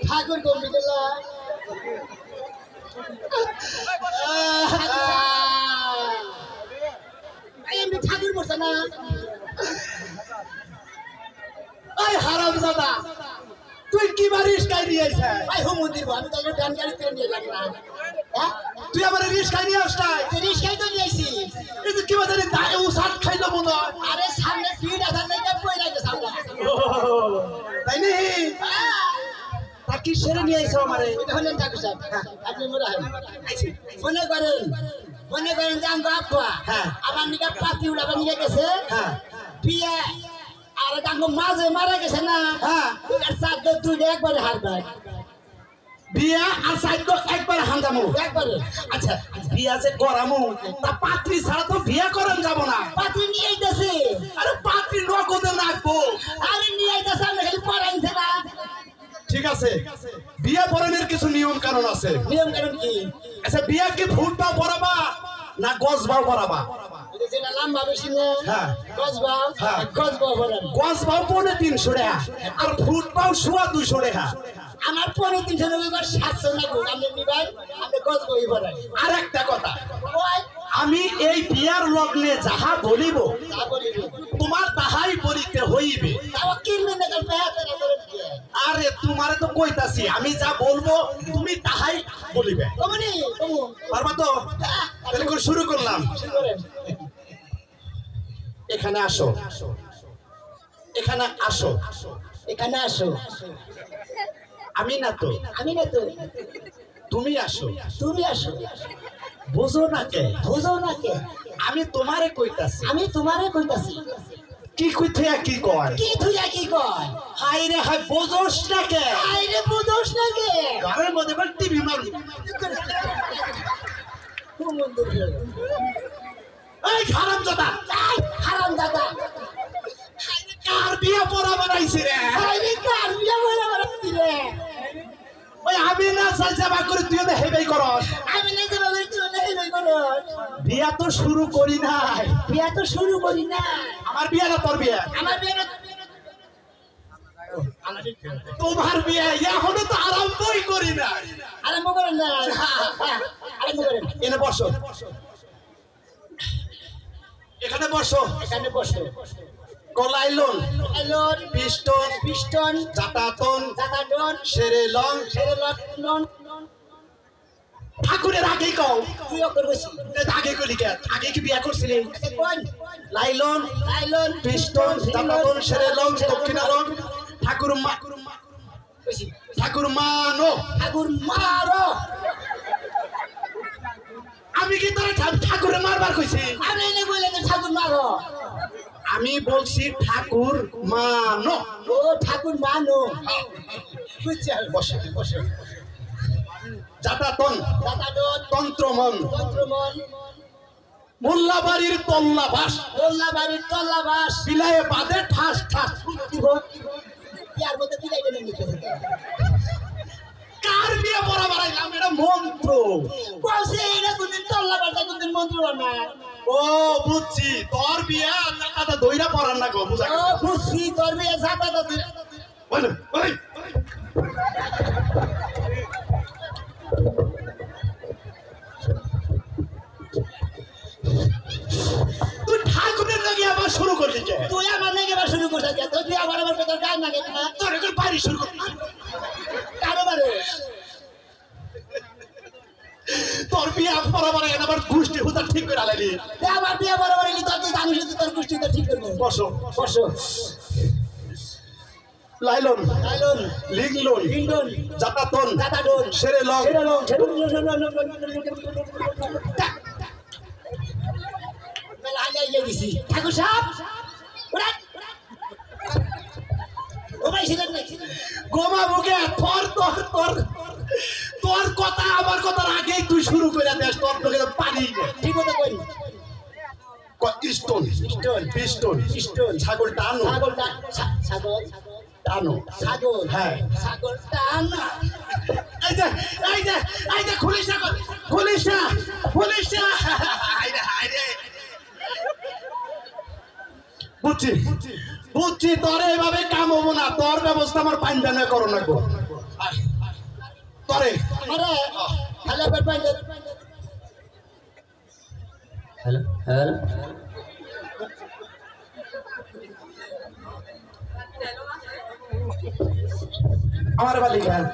ঠাকুর combi দিলা এমনি ঠাকুর বসে না ওই হারামজাদা তুই কি বারিশ কাই নিয়ে আইছ ভাই হো মন্দির আমি তো গান গাড়ি করে নিয়ে গেলাম না হ্যাঁ তুই আমার রিশ কাই নিয়ে আসছাই রিস্কাই তো নিয়েছি এই যে কি বাজারে দায়ে ও সাত খাইলো মনে হয় আরে সামনে ভিড় আছে না কই লাগে সামনে তাই নি তা কি সেরে নিয়ে আইছ আমারে হলেন ঠাকুর সাহেব আপনি মোরা হন মনে করেন যে আমি আপা হ্যাঁ আমার নিকা পাতি উড়াবার নিয়ে গেছে হ্যাঁ বিয়ে আর গাঙ্গ মাঝে মারা গেছে না হ্যাঁ আর সাত দুই একবারে হারবে বিয়া আর সাইড একবার হাঙ্গামু একবারে আচ্ছা বিয়া যে করামু তা পাত্রী ছাড়া তো বিয়া করান যাব না পাতি নিয়ে আইতাছে আরে পাত্রী নগদে রাখবো আরে নিয়ে আইতাছে আমরা খালি পড়াইছে না ঠিক আছে বিয়া পড়ানোর কিছু নিয়ম কানুন আছে নিয়ম কানুন কি আচ্ছা বিয়া কি ফুটবাও পড়াবা না গজবাও পড়াবা যেটা লম্বা বেশি না হ্যাঁ গজবাও হ্যাঁ গজবাও পড়ান গজবাও 350 টাকা আর ফুটবাও 250 টাকা আমার 350 টাকা 700 না গো আপনি নিবেন আপনি গজবাই পড়ান আর একটা কথা ওই আমি এই বিয়ার লগ্নে যাহা বলিব তা বলিব তোমার তাহাই বলিতে হইবে তাও কিনবেন না কাল পেহাতে না করে দিয়ে আরে তোমারে তো কইতাছি আমি যা বলবো তুমি তাহাই বলিবে কমনি কমু পারবা তো তাহলে করে শুরু করলাম শুরু করেন এখানে আসো এখানে আসো এখানে আসো আমি না তো আমি না তো তুমি আসো তুমি আসো বুঝো না কে বুঝো না কে আমি তোমারে কইতাছি আমি তোমারে কইতাছি কি কইতে কি কয় কি তুইয়া কি কয় হাই রে হাই বুঝোস না কে আইরে বুঝোস না কে ঘরের মধ্যে বল টিভি মারু এই হারামজাদা আই হারাম দাদা কার বিয়া পড়া বানাইছে রে আইরে কার বিয়া বলা বলতি রে ওই আমি না চাই যাবা করে তুই তো হেবেই করস আমি না যে বলি তুই না এই করো বিয়া তো শুরু করি নাই বিয়া তো শুরু করি না আমার বিয়া না তোর বিয়া আমার বিয়া তোমার বিয়া এখনো তো আরম্ভই করি নাই আরম্ভ করেন না আরম্ভ করেন এনে বসো এখানে বসো এখানে বসো কলাইলন এলন পিস্টন পিস্টন জাতাতন জাতাডন সেরেলং সেরেলন ঠাকুরের আগে কও তুই করবছি আগে কলি কে আগে কি বিয়া করছিলি কোন লাইলন লাইলন পিস্টন জাতাতন সেরেলং দক্ষিণালং ঠাকুর মা কইছি ঠাকুর মানো ঠাকুর মারো আমি কি তোর ঠাকুরে মারবার কইছি আমি এনে বললেন ঠাকুর মারো আমি বলছি ঠাকুর মানো ও ঠাকুর মানো বুঝছো বসে বসে জাতাতন জাতাডন তন্ত্রমন তন্ত্রমন মোল্লাবাড়ির তল্লাবাস মোল্লা বাড়ির তল্লা বাস বিলায়ে বাদে ঠাস ঠাস দিব ইয়ার মধ্যে দিলাই দেন নিতে কার বিয়ে পড়া বাড়াইলাম এটা মন্ত্র কইছে এটা কোনদিন তল্লা বাড়টা কোনদিন মন্ত্র বানায় ও বুঝছি তোর বিয়ে জাতাটা দইরা পড়ার না গো বুঝা ও খুশি তোর বিয়ে জাতা তো বল ওই তুই ঠাকুরের লাগে আবার শুরু করলি যে তুই আমার নাকি এবার শুরু করছিস তো তুই আমার কথা গান লাগে না তোর এখন বাড়ি শুরু করলি কারবারে তোর বিয়ে পড়া বাড়াই আবার গোষ্ঠী হুদা ঠিক করে আলাইলি আমার বিয়ে বরাবর এলি তোর তুই জানিস তোর গোষ্ঠী তো ঠিক করবে বসো বসো লাইলন লাইলন লিংলন লিন্ডন জাতাতন জাতাডন সেরেলং সেরলং মেলা আইয়া ইয়ে দিছি ঠাকুর সাহেব ওরা ও ভাই ছিলেন নাকি গোমা মুখে তোর তোর তোর তোর কথা আমার কথার আগেই তুই শুরু করে দেস তোর তোকে পানি ঠিক মতো কই স্টোন স্টোন পিস্টন স্টোন ছাগল টানো ছাগল ছাগল টানো ছাগল হ্যাঁ ছাগল টানা এই যে খুলিস না বুঝছি তোর এইভাবে কাম হবো না তোর ব্যবস্থা আমার পাইন দানা করো না গো তোরে আরে হ্যালো বাবা হ্যালো হ্যালো আমার বালি গান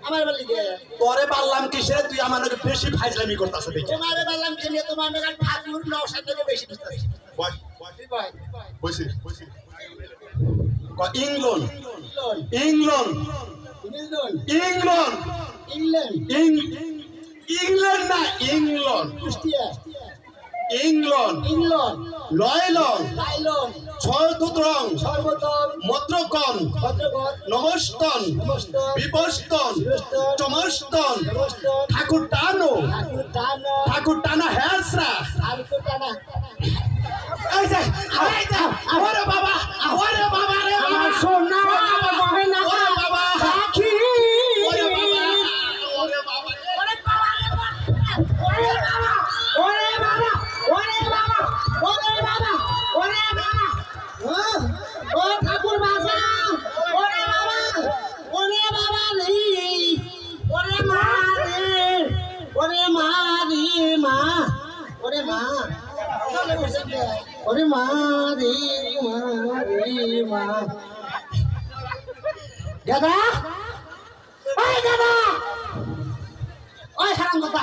আমার বলি যে তোরে বললাম কিসে তুই আমার নাকি বেশি ফাইজলামি করতাছ দেখি তোমারে বললাম যে নিয়ে তোমার নাকি ঠাকুর নওশাদ থেকে বেশি বুঝতাছি বয় ভাই বসি England England England England England England না ইংল্যান্ড কুষ্টিয়া ইংল্যান্ড ইংল্যান্ড লয়লন লাইলন ছয়দুদ্রং সর্বতম মদ্রকন ভদ্রগণ নমস্তন নমস্তন বিপস্তন বিপস্তন চমস্তন নমস্তন ঠাকুর টানো ঠাকুর দান ঠাকুর টানা হ্যাসরা ঠাকুর টানা এই যে ওরে বাবা রে বাবা সোনা মহিনা ওরে বাবা সাক্ষী ওরে বাবা ওরে বাবা ওরে বাবা ওরে বাবা ওরে বাবা ওরে বাবা ওরে বাবা ও ঠাকুর বাবা ওরে বাবা রে ওরে মা রে ওরে মা রে মা ওরে মা ওরে মা রে মা দাদা ওই দাদা ওই হারাম দাদা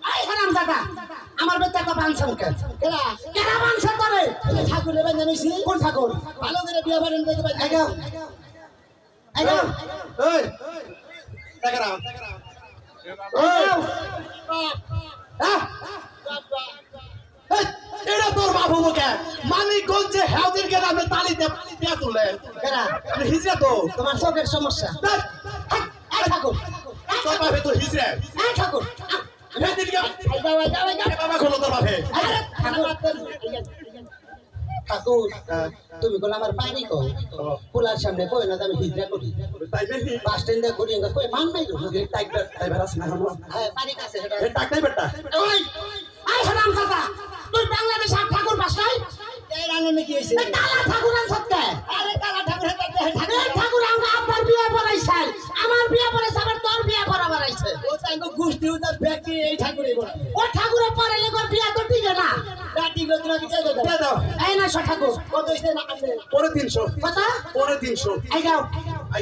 ওই হারাম দাদা আমার বেটাটা বানছেন কেডা কেডা বানছে তোরে ঠাকুরের বান জানিস কোন ঠাকুর ভালো করে বিয়া বাড়েন দেখে বান আগাও আগাও এই টাকরা আগাও এটা তোর বাবু মুখে মানিকগঞ্জে হেউদের গ্রামে তালিতে পেয়ে তুলে কেডা হিজড়ে তো তোমার চোখের সমস্যা এই ঠাকুর তোর বাপে তো হিজড়ে এই ঠাকুর হেদিনকে আগাও বাবা খোলো তোর বাপে আরে ঠাকুর তুমি কোন আমার বাড়ি কো পোলার সামনে কই না আমি হিজরা করি তাই বেশি বাস স্ট্যান্ডে করি না কই মানবে তো টাইগার টাইগার আছে না হ্যাঁ বাড়ি কাছে এটা এ টাকটাই বেটা ওই আই হারাম দাদা তুই বাংলাদেশ আর ঠাকুর বাসাই এই রান্না কি হইছে কালা ঠাকুর আন সত্যি আরে কালা ঠাকুর ঠাকুর আমরা আপনার বিয়ে পড়াইছে আমার বিয়ে পড়াইছে আবার তোর বিয়ে পড়া পড়াইছে ও তাইগো গুষ্টি উদার ব্যক্তি এই ঠাকুরই পড়া ও ঠাকুরে পড়াইলে কোন বিয়ে তো ঠিক না রাতি গো তোমাকে কে দাও এই না ঠাকুর কত হইছে না আপনি পরে 300 কত পরে 300 এই গাও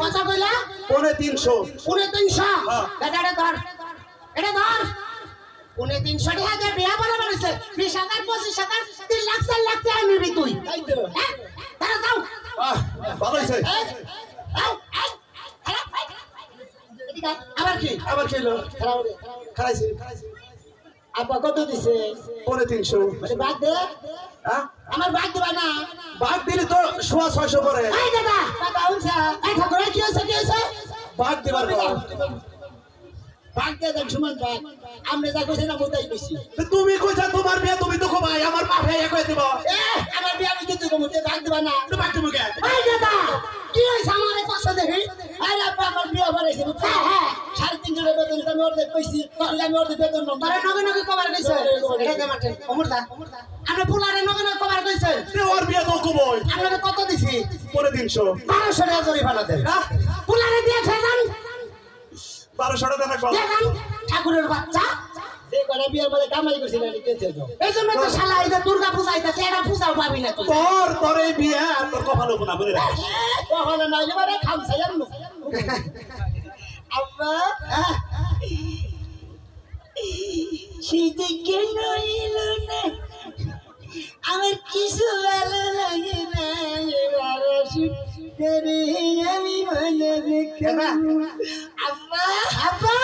কত কইলা পরে 300 পুনে 300 হ্যাঁ। দাদা ধর এটা ধর পুনে 300 টাকা দিয়ে বিয়া পড়া পড়াইছে 20,000 25,000 3 লাখ 4 লাখ টাকা নিবি তুই তাই তো হ্যাঁ দাঁড়া যাও ভালো হইছে আবার কি আবার খেলো খাইছি আপা কত দিছে পরে 300 মানে বাদ দে হ্যাঁ আমার বাদ দিবা না বাদ দিলে তো 600 করে এই দাদা দাদা উনসা এই ঠাকুর কি হইছে বাদ দিবার পর বাদ দে দেখ সুমন বাদ আমরা যা কইছি না মোটাই কইছি তুমি কইছা তোমার বিয়ে তুমি তো ভাই আমার বাপে এক হয়ে দিব আমার বিয়া আমি দিতে কমতে বাদ দিবা না তুমি বাদ দিবো কে এই দাদা কি হইছে আমার পাশে দেখি আরে আপা আমার বিয়া বাড়াইছে হ্যাঁ হ্যাঁ 3.5 টাকা বেতন আমি অর্ধেক কইছি আমি অর্ধেক বেতন নম তারে নগে নগে কভার কইছে এটা দে মাঠে অমরদা আমরা পুলারে নগে নগে কভার কইছে ওর বিয়ে তো কবই আমরা কত দিছি পরে 300 1200 টাকা জরিমানা দেন পুলারে দিয়ে খেলাম 1200 টাকা রাখবো দেখান ঠাকুরের বাচ্চা যে করে বিয়ের মধ্যে কামাই করছিল দিতে দাও এইজন্য তো শালা এই যে দুর্গা পূজা আইতাছে এটা পূজাও পাবি না তুই তোর এই বিয়ে আর তোর কপালে গুনা বলে রাখ কখনো না এবারে খামছা জানো আব্বা শীতে কেন এলো না আমার কিছু ভালো লাগে না এবারে শীতে আমি মনে দেখি আব্বা আব্বা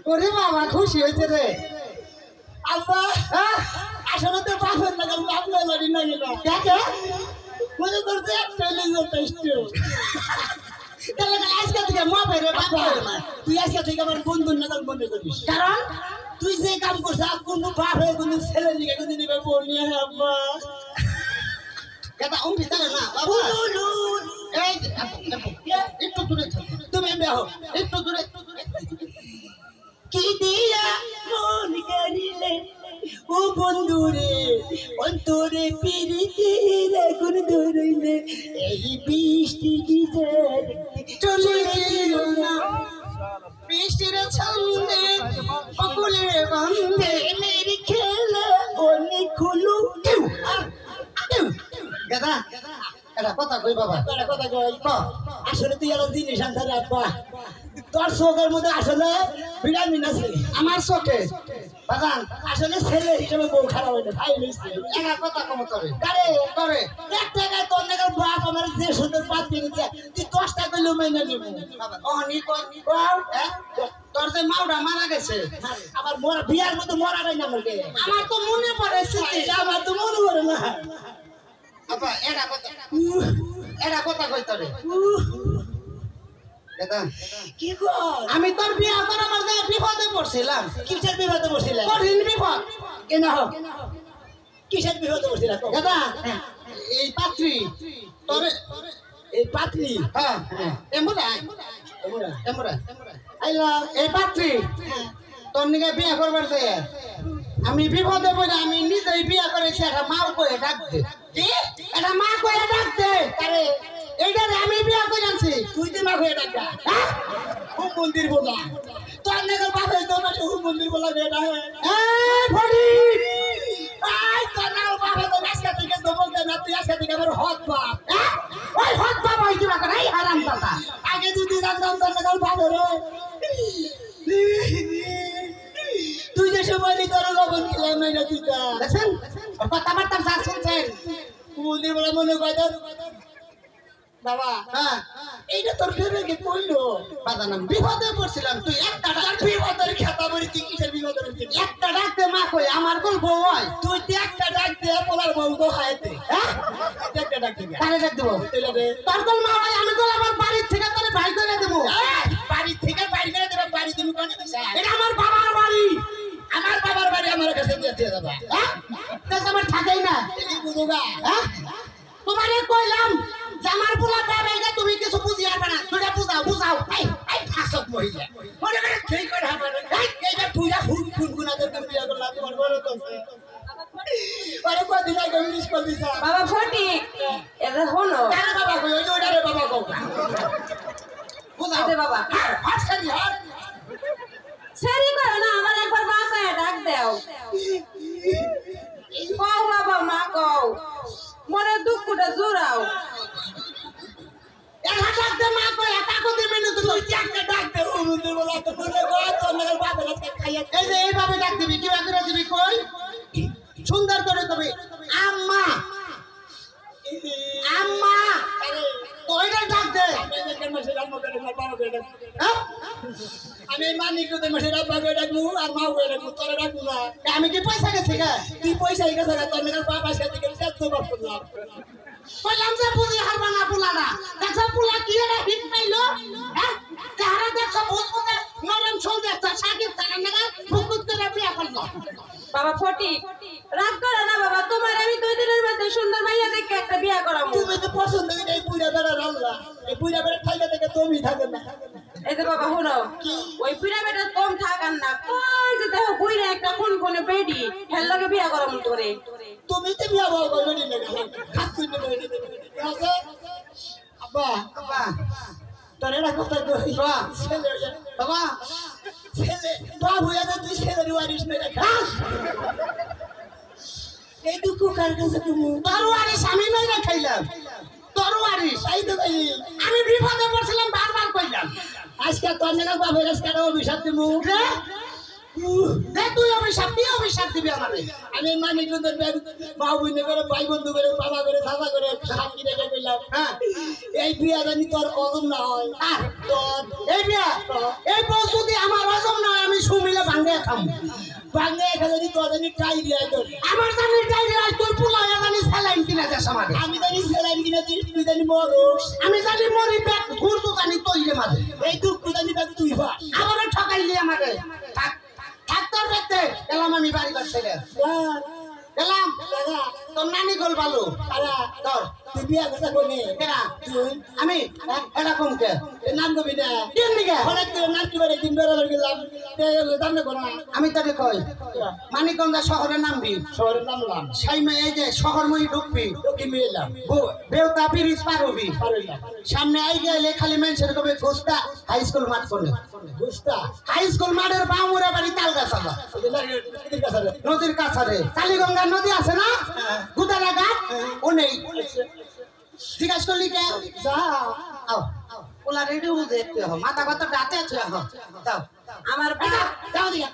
ওরে বাবা খুশি হয়েছে রে আব্বা আসলে তো বাপের লাগাম বাপলা লাগি না গেল দেখে মনে করছে একটা টেস্ট তাহলে আজকে থেকে মাপে রে বাবা তুই আজকে থেকে আমার বন্ধু নাগাল মনে করিস কারণ তুই যে কাম করছিস আর কোনো বাপে কোনো ছেলে নিয়ে কোনো নিবে বোন নিয়ে আব্বা এটা অম্বি জানে না বাবা এই একটু দূরে তুমি বেহো একটু দূরে কি দিয়া মন করিলে ও বন্ধুরে অন্তরে পিরিতে আগুন ধরিলে এই বৃষ্টি ভিজে চলে যেও না বৃষ্টির ছন্দে বকুলের গন্ধে মেরি খেলে গলি খুলু গাদা এটা কথা কই বাবা এটা কথা কই আসলে তুই এলো জিনিস আনতে আব্বা তোর চোখের মধ্যে আসলে ভিটামিন আছে আমার চোখে বাজান আসলে ছেলে হিসেবে বউ খারাপ হইলে ভাই নিচ্ছে একা কথা কম তোরে কারে তোরে এক টাকায় তোর নাকি বাপ আমার যে সুন্দর পাত কিনেছে তুই 10 টাকা কইলেও মাইনা নিব ও নি তোর যে মাওড়া মারা গেছে আমার মোরা বিয়ার মধ্যে মরা নাই না মগে আমার তো মনে পড়ে স্মৃতি আমার তো মনে পড়ে না আপা এটা কথা কই তোরে কি গো আমি তোর বিয়া করার জন্য বিপদে পড়ছিলাম কিসের বিপদে পড়ছিলাম কঠিন বিপদ কেন হোক কিসের বিপদে পড়ছিলাম দাদা এই পাত্রী তোর এই পাত্রী হ্যাঁ এমরা আইলা এই পাত্রী তোর নিকে বিয়া করবার যায় আমি বিপদে পড়ে আমি নিজেই বিয়া করেছি একটা মাও কয়ে ডাক দে কি এটা মা কয়ে ডাক দে আরে এইটা আমি বিয়া করে আনছি তুই তো মা কয়ে ডাক দে হ্যাঁ হুম মন্দির বলা তোর নাকি বাবা তো না হুম মন্দির বলা বেটা এই ফড়ি আই তোর না বাবা তো আজকে থেকে দমক দে না তুই আজকে থেকে আমার হক বাপ হ্যাঁ ওই হক বাপ হই কি করে এই হারাম দাদা আগে যদি জানতাম তোর নাকি বাবা রে তুই যে সময় তোর লবণ খেলাম না তুই দেখছেন কথাবার্তা যা শুনছেন মন্দির বলা মনে কয় তোর বাবা হ্যাঁ এইটা তোর ভেবে কি কইলো বাবা নাম বিপদে পড়ছিলাম তুই একটা বিপদের খেতা বলি তুই কিসের বিপদে পড়ছিস একটা ডাক দে মা কই আমার কোন বউ হয় তুই একটা ডাক দে পোলার বউ তো খাইতে হ্যাঁ একটা ডাক দে কারে ডাক দেব তোর কোন মা হয় আমি তো আমার বাড়ি থেকে তোরে ভাই করে দেব বাড়ি থেকে বাইরে করে দেব বাড়ি তুমি কোন দিছ এটা আমার বাবার বাড়ি আমার বাবার বাড়ি আমার কাছে দিয়ে যাবা হ্যাঁ তো আমার থাকেই না এই বুঝুগা হ্যাঁ তোমারে কইলাম জামার পোলা বাবা এটা তুমি কিছু বুঝি আরবা না তুই বুঝাও এই ফাসক মহিলা মনে করে ঠিক করে আমার এইটা পুরা গুনা তোর বিয়া করলা তোমার বড় তো আরে কদিন আগে মিস কল দিছা বাবা ফটি এটা হলো আরে বাবা কই ওই ওটারে বাবা কও বুঝাও দে বাবা হাত সারি হাত সেরি করে না আমার একবার বাসায় ডাক দাও কও বাবা মা কও মনে দুঃখটা জোরাও এটা ডাক দে মা কই এটা কো দিবে না তুই একটা ডাক দে ও মন্দির বলা তো বলে গো তোর নাকি বাবা কাছে খাইয়া এই যে এইভাবে ডাক দিবি কি করে দিবি কই সুন্দর করে দিবি আম্মা আম্মা তোইটা ডাক দে আমি মানিক তো মেশে বাবা কই ডাকমু আর মা কই ডাকমু তোরে ডাকমু না আমি কি পয়সা গেছে গা তুই পয়সা গেছে গা তোর নাকি বাবা সাথে গেছে তো বাপ করলাম কইলাম যে বুঝি হারবা না পুলানা দেখছ পুলা কি রে হিট পাইলো হ্যাঁ যারা দেখছ বুঝবো না নরম ছল দেখছ সাকিব টাকা নাগা ফুকুত করে বিয়া করলো বাবা ফটি রাগ করে না বাবা তোমার আমি 2 দিনের মধ্যে সুন্দর মাইয়া দেখে একটা বিয়া করাবো তুমি তো পছন্দ করে এই পুরা বেড়া রাল্লা এই পুরা বেড়া খাইলে থেকে তুমি থাকেন না এই যে বাবা হলো ওই পিরামিডে কম থাকার না কই যে দেখো বুইরা একটা কোন কোনে বেডি হেল লাগে বিয়া করাবো তোরে তুমি তো বিয়া বাবা কইবি না খাস তুই না আছে আব্বা আব্বা তোরে না কথা কই বাবা ছেলে বাবু এটা তুই ছেলের ওয়ারিশ না খাস এই দুঃখ কার কাছে তুমি তোর ওয়ারিশ আমি নাই না খাইলাম তোর ওয়ারিশ তাই তো কই আমি বিপদে পড়ছিলাম বারবার কইলাম আজকে তোর নাকি বাবার কাছে অভিশাপ দিমু রে তুই অভিশাপ দিবি আমারে আমি মানিক তোর বাবু নে করে ভাই বন্ধু করে বাবা করে দাদা করে সামনে রেখে কইলাম হ্যাঁ এই বিয়া জানি তোর অজম না হয় আর তোর এই বিয়া এই বউ যদি আমার অজম না হয় আমি সুমিলে ভাঙে খাম ভাঙে খালি তোর জানি টাই দিয়া তোর আমার জানি টাই দিয়া তুই পুলা জানি স্যালাইন কিনা দেশ আমারে আমি জানি স্যালাইন কিনা দিস তুই জানি মরস আমি জানি মরি পেট ঘুর তো জানি তৈরে মাঝে এই দুঃখ জানি পেট তুই ভা আমারে ঠকাইলি আমারে ডাক্তার দেখতে গেলাম আমি বাড়ি ছেলে গেলাম তোর নানি গোল ভালো তোর তুই বিয়া কথা কোনে কেনা তুই আমি এরকম কে নাম কবি না কেন নিকে অনেক নাম কি বারে দিন বেড়াবার গেলাম দাম নেবো না আমি তোরে কই মানিকগঞ্জ শহরে নামবি শহরের নামলাম সাইমে এই যে শহরময়ী ঢুকবি দক্ষিণ মিলাম বেউতা ব্রিজ পার হবি পারলাম সামনে আই গেলে খালি মেনশন করবে গোস্তা হাই স্কুল মাঠ কোনে বুঝতা হাই স্কুল মাঠের বামুরা বাড়ি তালগাছালা নদীর কাছারে কালীগঙ্গা নদী আছে না গুদারা ঘাট ও নেই জিজ্ঞাসা করলি কে আও ওলা রেডি হয়ে দেখতে হবে মাথা কথা ডাতে আছে যাও আমার বাপ যাও দিয়া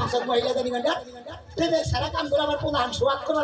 আসল মহিলা জানি গন্ডা সারা কাম করে আমার প্রধান সোয়াদ করা